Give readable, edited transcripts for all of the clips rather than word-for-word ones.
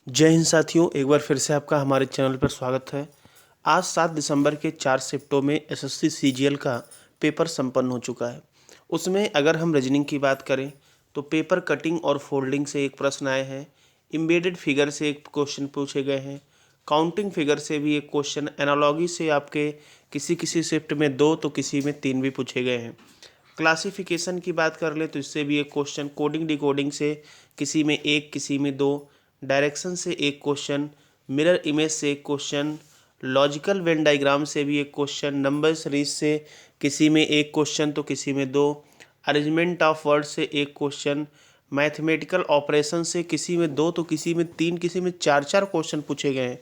जय हिंद साथियों, एक बार फिर से आपका हमारे चैनल पर स्वागत है। आज 7 दिसंबर के 4 शिफ्टों में एसएससी सीजीएल का पेपर संपन्न हो चुका है। उसमें अगर हम रीजनिंग की बात करें तो पेपर कटिंग और फोल्डिंग से एक प्रश्न आए हैं, एम्बेडेड फिगर से एक क्वेश्चन पूछे गए हैं, काउंटिंग फिगर से भी एक क्वेश्चन, एनालॉजी से आपके किसी किसी शिफ्ट में 2 तो किसी में 3 भी पूछे गए हैं। क्लासिफिकेशन की बात कर ले तो इससे भी एक क्वेश्चन, कोडिंग डिकोडिंग से किसी में 1 किसी में 2, डायरेक्शन से एक क्वेश्चन, मिरर इमेज से एक क्वेश्चन, लॉजिकल वेन डायग्राम से भी एक क्वेश्चन, नंबर सीरीज से किसी में एक क्वेश्चन तो किसी में 2, अरेंजमेंट ऑफ वर्ड से एक क्वेश्चन, मैथमेटिकल ऑपरेशन से किसी में 2 तो किसी में 3 किसी में 4 क्वेश्चन पूछे गए हैं।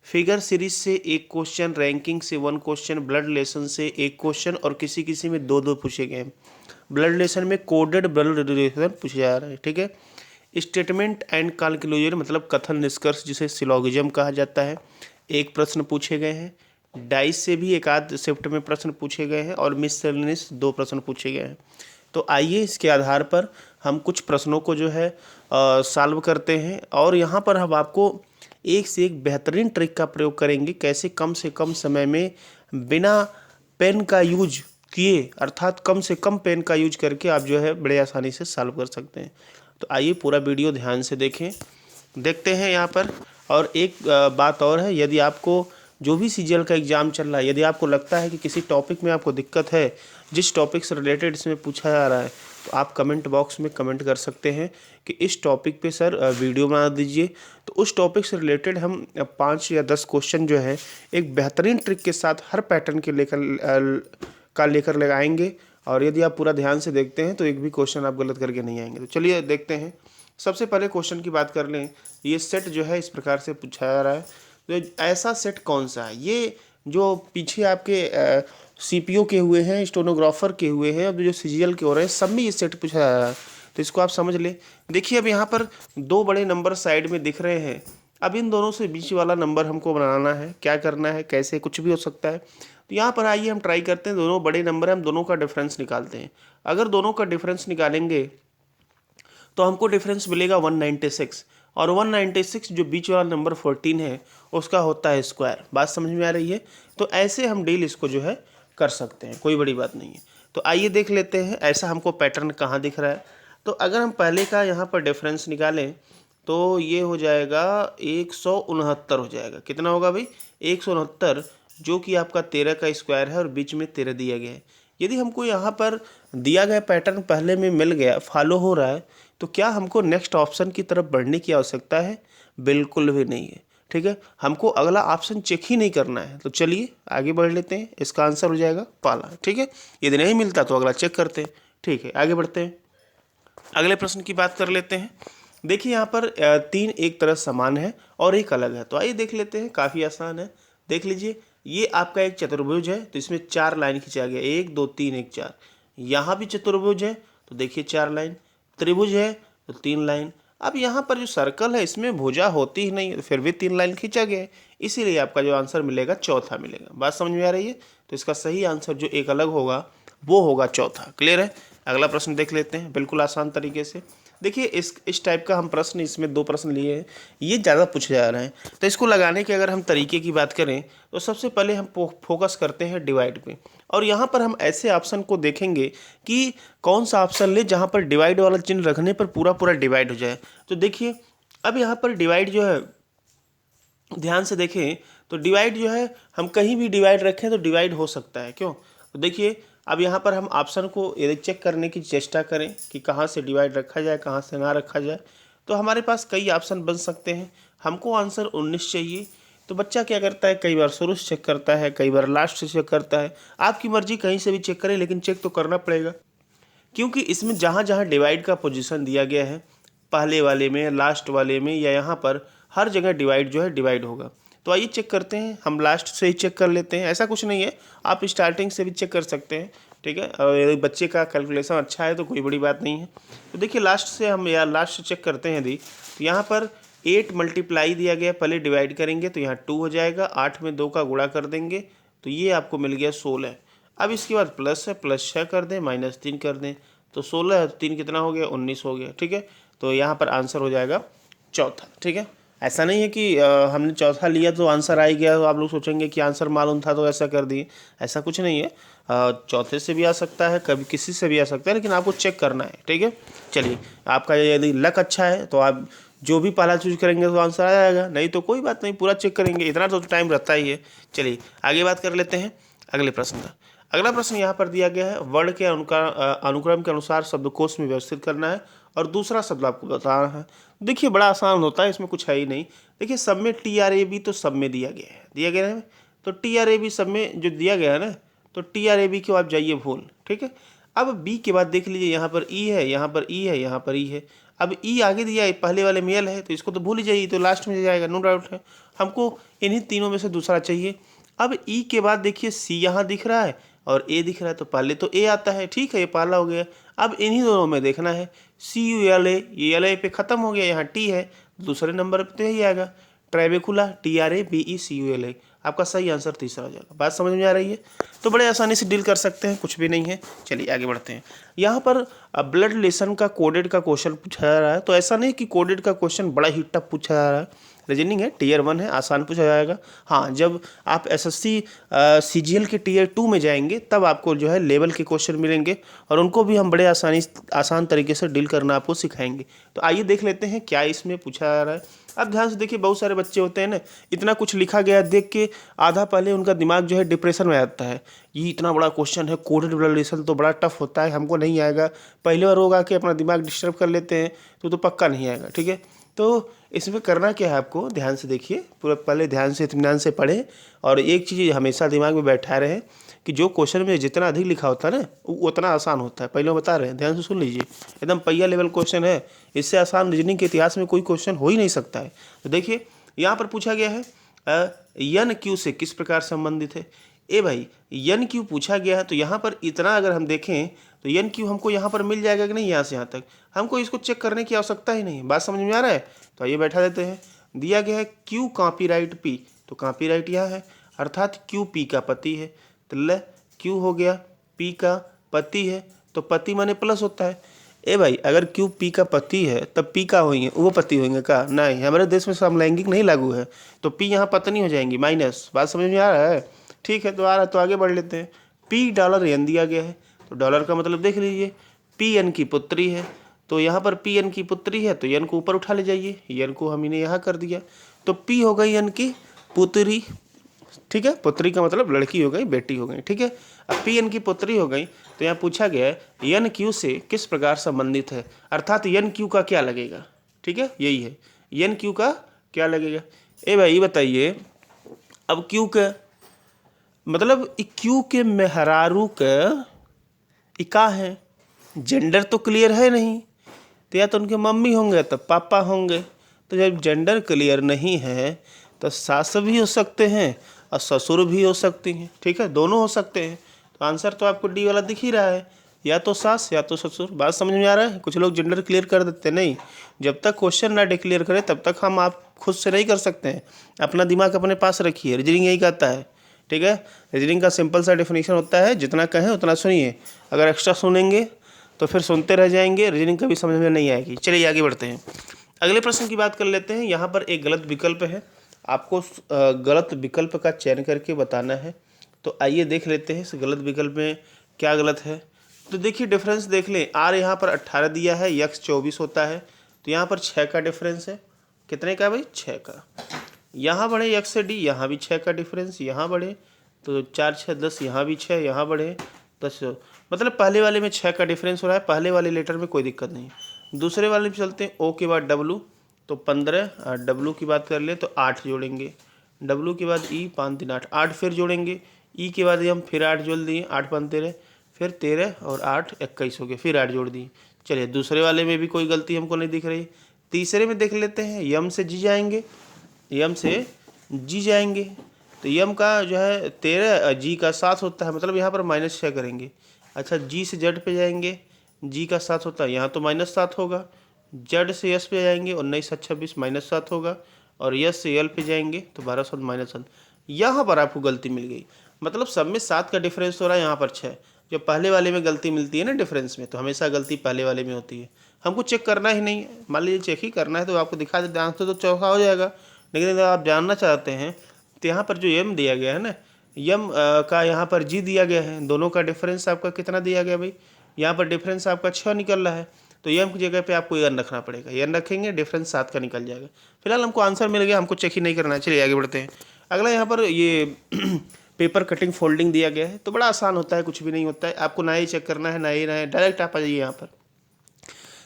फिगर सीरीज से एक क्वेश्चन, रैंकिंग से 1 क्वेश्चन, ब्लड रिलेशन से एक क्वेश्चन और किसी किसी में 2 पूछे गए हैं। ब्लड रिलेशन में कोडेड ब्लड रिलेशन पूछा जा रहा है, ठीक है। स्टेटमेंट एंड कंक्लूजन मतलब कथन निष्कर्ष जिसे सिलोगिज्म कहा जाता है, एक प्रश्न पूछे गए हैं। डाइस से भी एक आध शिफ्ट में प्रश्न पूछे गए हैं और मिससेलेनियस 2 प्रश्न पूछे गए हैं। तो आइए इसके आधार पर हम कुछ प्रश्नों को जो है सॉल्व करते हैं और यहाँ पर हम आपको एक से एक बेहतरीन ट्रिक का प्रयोग करेंगे, कैसे कम से कम समय में बिना पेन का यूज किए, अर्थात कम से कम पेन का यूज करके आप जो है बड़े आसानी से सॉल्व कर सकते हैं। तो आइए पूरा वीडियो ध्यान से देखते हैं यहाँ पर। और एक बात और है, यदि आपको जो भी सीजीएल का एग्ज़ाम चल रहा है, यदि आपको लगता है कि किसी टॉपिक में आपको दिक्कत है, जिस टॉपिक से रिलेटेड इसमें पूछा जा रहा है, तो आप कमेंट बॉक्स में कमेंट कर सकते हैं कि इस टॉपिक पे सर वीडियो बना दीजिए। तो उस टॉपिक से रिलेटेड हम 5 या 10 क्वेश्चन जो है एक बेहतरीन ट्रिक के साथ हर पैटर्न के लेकर लगाएंगे। और यदि आप पूरा ध्यान से देखते हैं तो एक भी क्वेश्चन आप गलत करके नहीं आएंगे। तो चलिए देखते हैं। सबसे पहले क्वेश्चन की बात कर लें। ये सेट जो है इस प्रकार से पूछा जा रहा है, तो ऐसा सेट कौन सा है? ये जो पीछे आपके सीपीओ के हुए हैं, स्टेनोग्राफर के हुए हैं, अब जो सीजीएल के हो रहे हैं, सब में ये सेट पूछा जा रहा है। तो इसको आप समझ लें। देखिए अब यहाँ पर 2 बड़े नंबर साइड में दिख रहे हैं। अब इन दोनों से बीच वाला नंबर हमको बनाना है। क्या करना है, कैसे, कुछ भी हो सकता है। तो यहाँ पर आइए हम ट्राई करते हैं। दोनों बड़े नंबर हैं, हम दोनों का डिफरेंस निकालते हैं। अगर दोनों का डिफरेंस निकालेंगे तो हमको डिफरेंस मिलेगा 196, और 196 जो बीच वाला नंबर 14 है उसका होता है स्क्वायर। बात समझ में आ रही है? तो ऐसे हम डील इसको जो है कर सकते हैं, कोई बड़ी बात नहीं है। तो आइए देख लेते हैं ऐसा हमको पैटर्न कहाँ दिख रहा है। तो अगर हम पहले का यहाँ पर डिफरेंस निकालें तो ये हो जाएगा 169 हो जाएगा। कितना होगा भाई? 169, जो कि आपका 13 का स्क्वायर है और बीच में 13 दिया गया है। यदि हमको यहाँ पर दिया गया पैटर्न पहले में मिल गया, फॉलो हो रहा है, तो क्या हमको नेक्स्ट ऑप्शन की तरफ बढ़ने की आवश्यकता है? बिल्कुल भी नहीं है, ठीक है। हमको अगला ऑप्शन चेक ही नहीं करना है। तो चलिए आगे बढ़ लेते हैं। इसका आंसर हो जाएगा पाला, ठीक है। यदि नहीं मिलता तो अगला चेक करते हैं, ठीक है। आगे बढ़ते हैं, अगले प्रश्न की बात कर लेते हैं। देखिए यहाँ पर 3 एक तरह समान है और एक अलग है। तो आइए देख लेते हैं, काफ़ी आसान है। देख लीजिए, ये आपका एक चतुर्भुज है तो इसमें 4 लाइन खिंचा गया, 1 2 3 1 4। यहाँ भी चतुर्भुज है तो देखिए 4 लाइन, त्रिभुज है तो 3 लाइन। अब यहाँ पर जो सर्कल है इसमें भुजा होती ही नहीं, तो फिर भी 3 लाइन खींचा गया है, इसीलिए आपका जो आंसर मिलेगा चौथा मिलेगा। बात समझ में आ रही है? तो इसका सही आंसर जो एक अलग होगा वो होगा चौथा। क्लियर है? अगला प्रश्न देख लेते हैं, बिल्कुल आसान तरीके से। देखिए इस टाइप का हम प्रश्न, इसमें 2 प्रश्न लिए हैं, ये ज़्यादा पूछे जा रहे हैं। तो इसको लगाने के अगर हम तरीके की बात करें तो सबसे पहले हम फोकस करते हैं डिवाइड पे। और यहाँ पर हम ऐसे ऑप्शन को देखेंगे कि कौन सा ऑप्शन ले जहाँ पर डिवाइड वाला चिन्ह रखने पर पूरा पूरा डिवाइड हो जाए। तो देखिए अब यहाँ पर डिवाइड जो है, ध्यान से देखें तो डिवाइड जो है हम कहीं भी डिवाइड रखें तो डिवाइड हो सकता है। क्यों? तो देखिए अब यहाँ पर हम ऑप्शन को यदि चेक करने की चेष्टा करें कि कहाँ से डिवाइड रखा जाए, कहाँ से ना रखा जाए, तो हमारे पास कई ऑप्शन बन सकते हैं। हमको आंसर 19 चाहिए। तो बच्चा क्या करता है, कई बार शुरू से चेक करता है, कई बार लास्ट से चेक करता है। आपकी मर्जी, कहीं से भी चेक करें, लेकिन चेक तो करना पड़ेगा, क्योंकि इसमें जहाँ जहाँ डिवाइड का पोजीशन दिया गया है, पहले वाले में, लास्ट वाले में या यहाँ पर, हर जगह डिवाइड जो है डिवाइड होगा। तो आइए चेक करते हैं। हम लास्ट से ही चेक कर लेते हैं, ऐसा कुछ नहीं है, आप स्टार्टिंग से भी चेक कर सकते हैं, ठीक है। और यदि बच्चे का कैलकुलेशन अच्छा है तो कोई बड़ी बात नहीं है। तो देखिए लास्ट से हम, या लास्ट से चेक करते हैं। यदि तो यहाँ पर 8 मल्टीप्लाई दिया गया, पहले डिवाइड करेंगे तो यहाँ 2 हो जाएगा, 8 में 2 का गुणा कर देंगे तो ये आपको मिल गया 16। अब इसके बाद प्लस है, प्लस 6 कर दें, माइनस 3 कर दें, तो 16 3 कितना हो गया, 19 हो गया, ठीक है। तो यहाँ पर आंसर हो जाएगा चौथा, ठीक है। ऐसा नहीं है कि हमने चौथा लिया तो आंसर आ ही गया, तो आप लोग सोचेंगे कि आंसर मालूम था तो ऐसा कर दिए। ऐसा कुछ नहीं है, चौथे से भी आ सकता है, कभी किसी से भी आ सकता है, लेकिन आपको चेक करना है। ठीक है, चलिए, आपका यदि लक अच्छा है तो आप जो भी पहला चूज करेंगे तो आंसर आ जाएगा, नहीं तो कोई बात नहीं, पूरा चेक करेंगे, इतना तो टाइम रहता ही है। चलिए आगे बात कर लेते हैं अगले प्रश्न का। अगला प्रश्न यहाँ पर दिया गया है, वर्ण के अनुक्रम के अनुसार शब्दकोश में व्यवस्थित करना है और दूसरा शब्द आपको बताना है। देखिए बड़ा आसान होता है, इसमें कुछ है ही नहीं। देखिए सब में TRAB तो सब में दिया गया है, तो TRAB सब में जो दिया गया है ना, तो TRAB को आप जाइए भूल। ठीक है, अब बी के बाद देख लीजिए, यहाँ पर ई है, यहाँ पर ई है, यहाँ पर ई है। अब ई आगे दिया है, पहले वाले में एल है, तो इसको तो भूल ही जाइए, तो लास्ट में जाएगा, नो डाउट है। हमको इन्हीं तीनों में से दूसरा चाहिए। अब ई के बाद देखिए सी यहाँ दिख रहा है और ए दिख रहा है, तो पहले तो ए आता है, ठीक है, ये पहला हो गया। अब इन्हीं दोनों में देखना है, CULA, ये LA पे ख़त्म हो गया, यहाँ टी है, दूसरे नंबर पे तो यही आएगा, ट्राइबेकुला, TRABECULA। आपका सही आंसर तीसरा हो जाएगा। बात समझ में आ रही है? तो बड़े आसानी से डील कर सकते हैं, कुछ भी नहीं है। चलिए आगे बढ़ते हैं। यहाँ पर ब्लड रिलेशन का कोडेड का क्वेश्चन पूछा जा रहा है, तो ऐसा नहीं कि कोडेड का क्वेश्चन बड़ा ही टफ पूछा जा रहा है, रीजनिंग है, Tier 1 है, आसान पूछा जाएगा। हाँ, जब आप SSC CGL के Tier 2 में जाएंगे तब आपको जो है लेवल के क्वेश्चन मिलेंगे और उनको भी हम बड़े आसान तरीके से डील करना आपको सिखाएंगे। तो आइए देख लेते हैं क्या इसमें पूछा जा रहा है। अब ध्यान से देखिए, बहुत सारे बच्चे होते हैं ना, इतना कुछ लिखा गया देख के आधा पहले उनका दिमाग जो है डिप्रेशन में आता है, ये इतना बड़ा क्वेश्चन है, कोडेड ब्लड रिलेशन तो बड़ा टफ होता है, हमको नहीं आएगा। पहले बार होगा कि अपना दिमाग डिस्टर्ब कर लेते हैं तो पक्का नहीं आएगा। ठीक है, तो इसमें करना क्या है, आपको ध्यान से देखिए, पूरा पहले ध्यान से इत्मीनान से पढ़ें और एक चीज़ हमेशा दिमाग में बैठा रहे कि जो क्वेश्चन में जितना अधिक लिखा होता है ना वो उतना आसान होता है। पहले बता रहे हैं, ध्यान से सुन लीजिए, एकदम पहिया लेवल क्वेश्चन है, इससे आसान रीजनिंग के इतिहास में कोई क्वेश्चन हो ही नहीं सकता है। तो देखिए यहाँ पर पूछा गया है यन क्यू से किस प्रकार संबंधित है। ए भाई, यन क्यू पूछा गया है, तो यहाँ पर इतना अगर हम देखें तो यन क्यू हमको यहाँ पर मिल जाएगा कि नहीं, यहाँ से यहाँ तक हमको इसको चेक करने की आवश्यकता ही नहीं। बात समझ में आ रहा है? तो आइए बैठा देते हैं। दिया गया है क्यू कॉपीराइट पी, तो कॉपीराइट यहाँ है, अर्थात क्यू पी का पति है, तो ल क्यू हो गया, पी का पति है, तो पति माने प्लस होता है। ए भाई, अगर क्यू पी का पति है तब पी का होंगे, वो पति होंगे का? नहीं, हमारे देश में समलैंगिक नहीं लागू है, तो पी यहाँ पत्नी हो जाएंगी, माइनस। बात समझ में आ रहा है? ठीक है, तो आ रहा है, तो आगे बढ़ लेते हैं। $P दिया गया है, तो डॉलर का मतलब देख लीजिए, PN की पुत्री है, तो यहाँ पर PN की पुत्री है, तो यन को ऊपर उठा ले जाइए, यन को हम इन्हें यहाँ कर दिया, तो P हो गई यन की पुत्री। ठीक है, पुत्री का मतलब लड़की हो गई, बेटी हो गई। ठीक है, अब PN की पुत्री हो गई, तो यहाँ पूछा गया है यन क्यू से किस प्रकार संबंधित है, अर्थात यन क्यू का क्या लगेगा। ठीक है, यही है, यन क्यू का क्या लगेगा। ए भाई बताइए, अब क्यू का मतलब क्यू के मेहरारू का इका है, जेंडर तो क्लियर है नहीं, तो या तो उनके मम्मी होंगे तो पापा होंगे। तो जब जेंडर क्लियर नहीं है तो सास भी हो सकते हैं और ससुर भी हो सकती हैं। ठीक है, दोनों हो सकते हैं, तो आंसर तो आपको डी वाला दिख ही रहा है, या तो सास या तो ससुर। बात समझ में आ रहा है? कुछ लोग जेंडर क्लियर कर देते, नहीं, जब तक क्वेश्चन ना डिक्लेयर करें तब तक हम आप खुद से नहीं कर सकते हैं। अपना दिमाग अपने पास रखिए, रीजनिंग यही कहता है। ठीक है, रीजनिंग का सिंपल सा डेफिनेशन होता है, जितना कहें उतना सुनिए, अगर एक्स्ट्रा सुनेंगे तो फिर सुनते रह जाएंगे, रीजनिंग कभी समझ में नहीं आएगी। चलिए आगे बढ़ते हैं, अगले प्रश्न की बात कर लेते हैं। यहाँ पर एक गलत विकल्प है, आपको गलत विकल्प का चयन करके बताना है। तो आइए देख लेते हैं इस गलत विकल्प में क्या गलत है। तो देखिए डिफरेंस देख लें, आर यहाँ पर 18 दिया है, यक्स 24 होता है, तो यहाँ पर 6 का डिफरेंस है। कितने का भाई? 6 का। यहाँ बढ़े यक्स से डी, यहाँ भी 6 का डिफरेंस, यहाँ बढ़े तो 4 6 10, यहाँ भी 6, यहाँ बढ़े 10, मतलब पहले वाले में 6 का डिफरेंस हो रहा है, पहले वाले लेटर में कोई दिक्कत नहीं। दूसरे वाले में चलते हैं, ओ के बाद डब्लू तो 15, और डब्लू की बात कर ले तो 8 जोड़ेंगे, डब्लू के बाद ई 5 3 8, 8 फिर जोड़ेंगे, ई के बाद हम फिर 8 जोड़ दिए, 8 5 13, फिर 13 और 8 21 हो गए, फिर 8 जोड़ दिए। चलिए दूसरे वाले में भी कोई गलती हमको नहीं दिख रही। तीसरे में देख लेते हैं, यम से जी जाएंगे, यम से जी जाएंगे, तो यम का जो है 13, जी का 7 होता है, मतलब यहाँ पर -6 करेंगे। अच्छा, जी से जेड पे जाएंगे, जी का 7 होता है, यहाँ तो -7 होगा। जेड से यस पे जाएंगे, 19 7 26 -7 होगा, और यस से यल पे जाएंगे तो 12 7 -7। यहाँ पर आपको गलती मिल गई, मतलब सब में 7 का डिफरेंस हो रहा है, यहाँ पर 6। जो पहले वाले में गलती मिलती है ना डिफरेंस में, तो हमेशा गलती पहले वाले में होती है। हमको चेक करना ही नहीं है। मान लीजिए चेक ही करना है तो आपको दिखा देते आंसर तो चौका हो जाएगा। लेकिन अगर आप जानना चाहते हैं तो यहाँ पर जो यम दिया गया है ना, यम का यहाँ पर जी दिया गया है, दोनों का डिफरेंस आपका कितना दिया गया भाई, यहाँ पर डिफरेंस आपका 6 निकल रहा है, तो यम की जगह पे आपको एन रखना पड़ेगा। एन रखेंगे डिफरेंस 7 का निकल जाएगा। फिलहाल हमको आंसर मिल गया, हमको चेक ही नहीं करना है। चलिए आगे बढ़ते हैं। अगला यहाँ पर ये पेपर कटिंग फोल्डिंग दिया गया है, तो बड़ा आसान होता है, कुछ भी नहीं होता है। आपको ना ही चेक करना है ना ही डायरेक्ट आप आ जाइए यहाँ पर।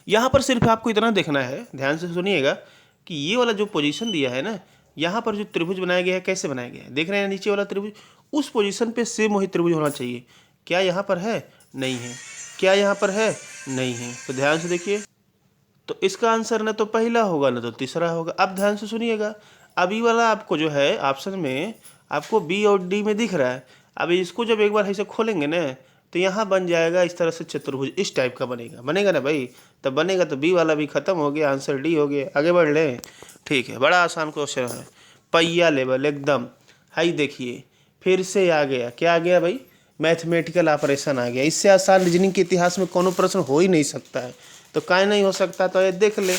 यहाँ पर सिर्फ आपको इतना देखना है, ध्यान से सुनिएगा कि ये वाला जो पोजीशन दिया है ना, यहाँ पर जो त्रिभुज बनाया गया है कैसे बनाया गया है, देख रहे हैं नीचे वाला त्रिभुज, उस पोजीशन पे सेम वही त्रिभुज होना चाहिए। क्या यहाँ पर है? नहीं है। क्या यहाँ पर है? नहीं है। तो ध्यान से देखिए, तो इसका आंसर ना तो पहला होगा ना तो तीसरा होगा। अब ध्यान से सुनिएगा, अब ये वाला आपको जो है ऑप्शन में आपको बी और डी में दिख रहा है। अब इसको जब एक बार ऐसे खोलेंगे ना तो यहाँ बन जाएगा इस तरह से चतुर्भुज, इस टाइप का बनेगा। बनेगा ना भाई? तब बनेगा तो बी वाला भी खत्म हो गया, आंसर डी हो गया। आगे बढ़ लें। ठीक है, बड़ा आसान क्वेश्चन है, पहिया लेवल एकदम। हाई देखिए फिर से आ गया, क्या आ गया भाई? मैथमेटिकल ऑपरेशन आ गया। इससे आसान रीजनिंग के इतिहास में कोनो प्रश्न हो ही नहीं सकता है। तो काहे नहीं हो सकता, तो ये देख ले।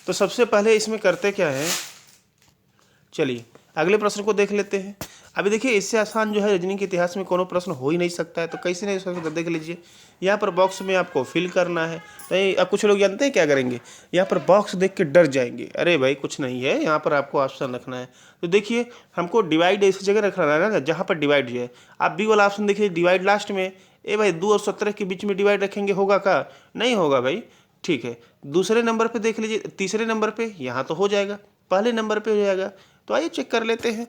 तो सबसे पहले इसमें करते क्या है, चलिए अगले प्रश्न को देख लेते हैं। अभी देखिए, इससे आसान जो है रीजनिंग के इतिहास में कोनो प्रश्न हो ही नहीं सकता है। तो कैसे नहीं हो सकता, देख लीजिए। यहाँ पर बॉक्स में आपको फिल करना है। तो अब कुछ लोग जानते हैं क्या करेंगे, यहाँ पर बॉक्स देख के डर जाएंगे, अरे भाई कुछ नहीं है, यहाँ पर आपको ऑप्शन रखना है। तो देखिए, हमको डिवाइड ऐसी जगह रखना है ना जहाँ पर डिवाइड जो है। आप बी वाला ऑप्शन देखिए, डिवाइड लास्ट में। ए भाई 2 और 17 के बीच में डिवाइड रखेंगे, होगा का? नहीं होगा भाई। ठीक है, दूसरे नंबर पे देख लीजिए, तीसरे नंबर पे यहाँ तो हो जाएगा, पहले नंबर पे हो जाएगा। तो आइए चेक कर लेते हैं,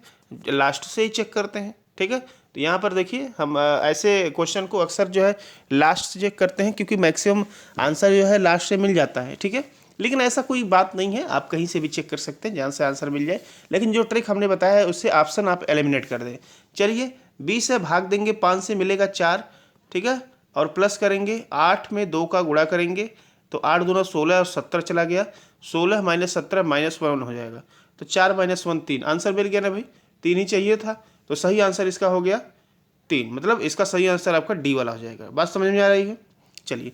लास्ट से ही चेक करते हैं। ठीक है, तो यहाँ पर देखिए, हम ऐसे क्वेश्चन को अक्सर जो है लास्ट से चेक करते हैं, क्योंकि मैक्सिमम आंसर जो है लास्ट से मिल जाता है। ठीक है, लेकिन ऐसा कोई बात नहीं है, आप कहीं से भी चेक कर सकते हैं जहाँ से आंसर मिल जाए। लेकिन जो ट्रिक हमने बताया है उससे ऑप्शन आप एलिमिनेट कर दें। चलिए, 20 से भाग देंगे, 5 से मिलेगा 4। ठीक है, और प्लस करेंगे, 8 में 2 का गुणा करेंगे तो 8 दूना 16 और 70 चला गया। 16 माइनस 17 -1 हो जाएगा। तो 4 - 1 3, आंसर मिल गया ना भाई? 3 ही चाहिए था, तो सही आंसर इसका हो गया 3। मतलब इसका सही आंसर आपका डी वाला हो जाएगा। बात समझ में आ रही है? चलिए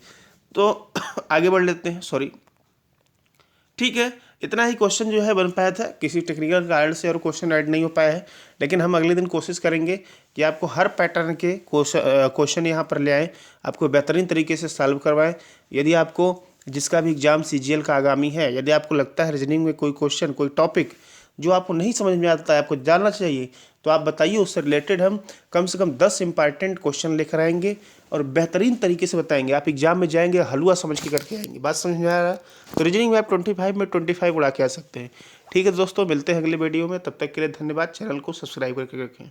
तो आगे बढ़ लेते हैं। सॉरी, ठीक है, इतना ही क्वेश्चन जो है बन पाया था, किसी टेक्निकल कारण से और क्वेश्चन ऐड नहीं हो पाया है। लेकिन हम अगले दिन कोशिश करेंगे कि आपको हर पैटर्न के क्वेश्चन यहाँ पर ले आएँ, आपको बेहतरीन तरीके से सॉल्व करवाएं। यदि आपको जिसका भी एग्जाम सीजीएल का आगामी है, यदि आपको लगता है रीजनिंग में कोई क्वेश्चन, कोई टॉपिक जो आपको नहीं समझ में आता है, आपको जानना चाहिए, तो आप बताइए, उससे रिलेटेड हम कम से कम 10 इंपॉर्टेंट क्वेश्चन लेकर आएंगे और बेहतरीन तरीके से बताएंगे। आप एग्जाम में जाएंगे हलवा समझ के करके आएंगे। बात समझ में आ रहा है? तो रीजनिंग में आप 25 में 25 उड़ा के आ सकते हैं। ठीक है दोस्तों, मिलते हैं अगले वीडियो में, तब तक के लिए धन्यवाद। चैनल को सब्सक्राइब करके रखें।